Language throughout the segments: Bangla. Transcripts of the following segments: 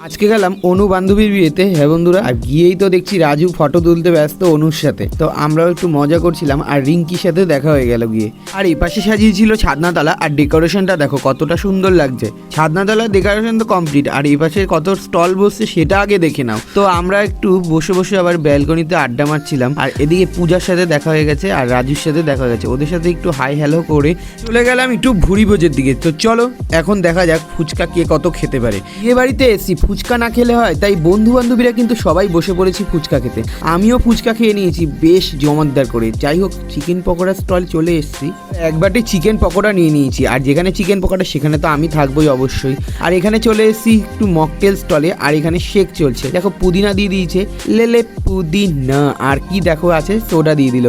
আজকে গেলাম অনু বান্ধবীর বিয়েতে। হ্যাঁ বন্ধুরা, আর গিয়েই তো দেখছি রাজু ফটো তুলতে ব্যস্ত অনুর সাথে। তো আমরাও একটু মজা করছিলাম আর রিঙ্কির সাথে দেখা হয়ে গেল গিয়ে। আর এই পাশে সাজিয়েছিল ছাদনাতলা, আর ডেকোরেশনটা দেখো কতটা সুন্দর লাগছে। ছাদনাতলার ডেকোরেশন তো কমপ্লিট, আর এই পাশে কত স্টল বসছে সেটা আগে দেখে নাও। তো আমরা একটু বসে বসে আবার ব্যালকনিতে আড্ডা মারছিলাম, আর এদিকে পূজার সাথে দেখা হয়ে গেছে আর রাজুর সাথে দেখা হয়ে গেছে। ওদের সাথে একটু হাই হ্যালো করে চলে গেলাম একটু ভুড়ি ভোজের দিকে। তো চলো এখন দেখা যাক ফুচকা কে কত খেতে পারে। বিয়ে বাড়িতে এসছি, ফুচকা না খেলে হয়, তাই বন্ধু বান্ধবীরা কিন্তু সবাই বসে পড়েছি ফুচকা খেতে। আমিও ফুচকা খেয়ে নিয়েছি বেশ জমকদার করে। যাই হোক, চিকেন পকোড়া স্টল চলে এসেছি, এক বাটি চিকেন পকোড়া নিয়ে নিয়েছি। আর যেখানে চিকেন পকোড়া সেখানে তো আমি থাকবোই অবশ্যই। আর এখানে চলে এসেছি একটু মকটেল স্টলে, আর এখানে শেক চলছে। দেখো পুদিনা দিয়ে দিয়েছে, লেলে পুদিনা, আর কি দেখো আছে সোডা দিয়ে দিল।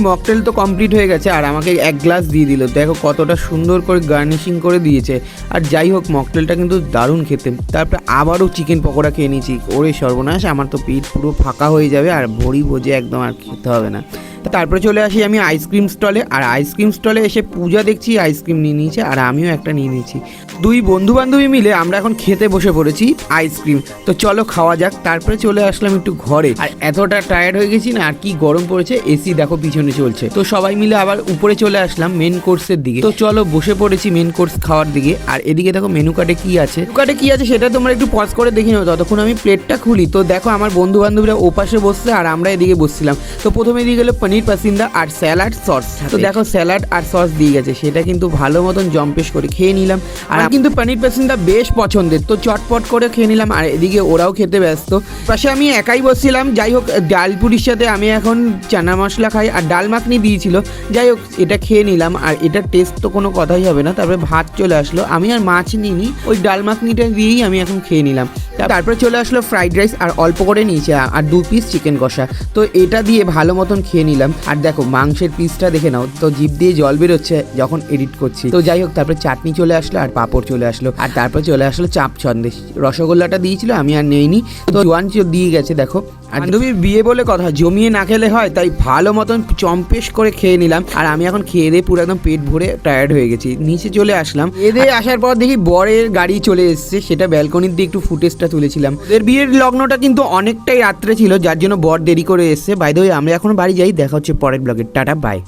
মকটেল তো কমপ্লিট হয়ে গেছে আর আমাকে এক গ্লাস দিয়ে দিল। দেখো কতটা সুন্দর করে গার্নিশিং করে দিয়েছে। আর যাই হোক, মকটেলটা কিন্তু দারুণ খেতে। তারপরে আবারও চিকেন পকোড়া খেয়ে নিয়েছি। ওরে সর্বনাশ, আমার তো পেট পুরো ফাঁকা হয়ে যাবে আর ভরি ভোজে একদম আর খেতে হবে না। তারপরে চলে আসি আমি আইসক্রিম স্টলে, আর আইসক্রিম স্টলে এসে পূজা দেখছি আইসক্রিম নিয়ে নিয়েছে আর আমিও একটা নিয়ে নিয়েছি। দুই বন্ধু বান্ধবী মিলে আমরা এখন খেতে বসে পড়েছি আইসক্রিম। তো চলো খাওয়া যাক। তারপরে চলে আসলাম একটু ঘরে, আর এতটা টায়ার্ড হয়ে গেছি না, আর কি গরম পড়েছে, এসি দেখো পিছনে চলছে। তো সবাই মিলে আবার উপরে চলে আসলাম মেন কোর্সের দিকে। তো চলো বসে পড়েছি মেন কোর্স খাওয়ার দিকে। আর এদিকে দেখো মেনু কার্ডে কি আছে, সেটা তোমরা একটু পজ করে দেখে নাও, ততক্ষণ আমি প্লেটটা খুলি। তো দেখো আমার বন্ধু বান্ধবীরা ওপাশে বসছে আর আমরা এদিকে বসছিলাম। তো প্রথমে দিয়ে গেলো পনির পাসিন্দা আর স্যালাড সস। তো দেখো স্যালাড আর সস দিয়ে গেছে, সেটা কিন্তু ভালো মতন জম্পেশ করে খেয়ে নিলাম। আর কিন্তু পনির পাসিন্দা বেশ পছন্দের, তো চটপট করে খেয়ে নিলাম। আর এদিকে ওরাও খেতে ব্যস্ত, পাশে আমি একাই বসছিলাম। যাই হোক, ডাল পুরির সাথে আমি এখন চানা মশলা খাই, আর ডাল মাখনি দিয়েছিল। যাই হোক, এটা খেয়ে নিলাম, আর এটার টেস্ট তো কোনো কথাই হবে না। তারপরে ভাত চলে আসলো, আমি আর মাছ নিইনি, ওই ডাল মাখনিটা দিয়েই আমি এখন খেয়ে নিলাম। তারপরে চলে আসলো ফ্রাইড রাইস, আর অল্প করে নিয়েছে, আর 2 পিস চিকেন কষা। তো এটা দিয়ে ভালো মতন খেয়ে নিলাম। আর দেখো মাংসের পিসটা দেখে নাও, তো জিভ দিয়ে জল বেরোচ্ছে যখন এডিট করছি। তো যাই হোক, তারপরে চাটনি চলে আসলো আর পাঁপড় চলে আসলো, আর তারপরে চলে আসলো চাপ সন্দেশ। রসগোল্লাটা দিয়েছিল, আমি আর নেইনি। তো জোয়ান দিয়ে গেছে দেখো। আর বান্ধবীর বিয়ে বলে কথা, জমিয়ে না খেলে হয়, তাই ভালো মতন চম্পেশ করে খেয়ে নিলাম। আর আমি এখন খেয়ে দিয়ে পুরো একদম পেট ভরে টায়ার্ড হয়ে গেছি। নিচে চলে আসলাম, এদের আসার পর দেখি বরের গাড়ি চলে এসছে, সেটা ব্যালকনির দিয়ে একটু ফুটেজটা তুলেছিলাম। এদের বিয়ের লগ্নটা কিন্তু অনেকটাই রাত্রে ছিল, যার জন্য বর দেরি করে এসছে। বাই দ্য ওয়ে, আমরা এখন বাড়ি যাই, দেখা হচ্ছে পরের ব্লগে। Tata bye.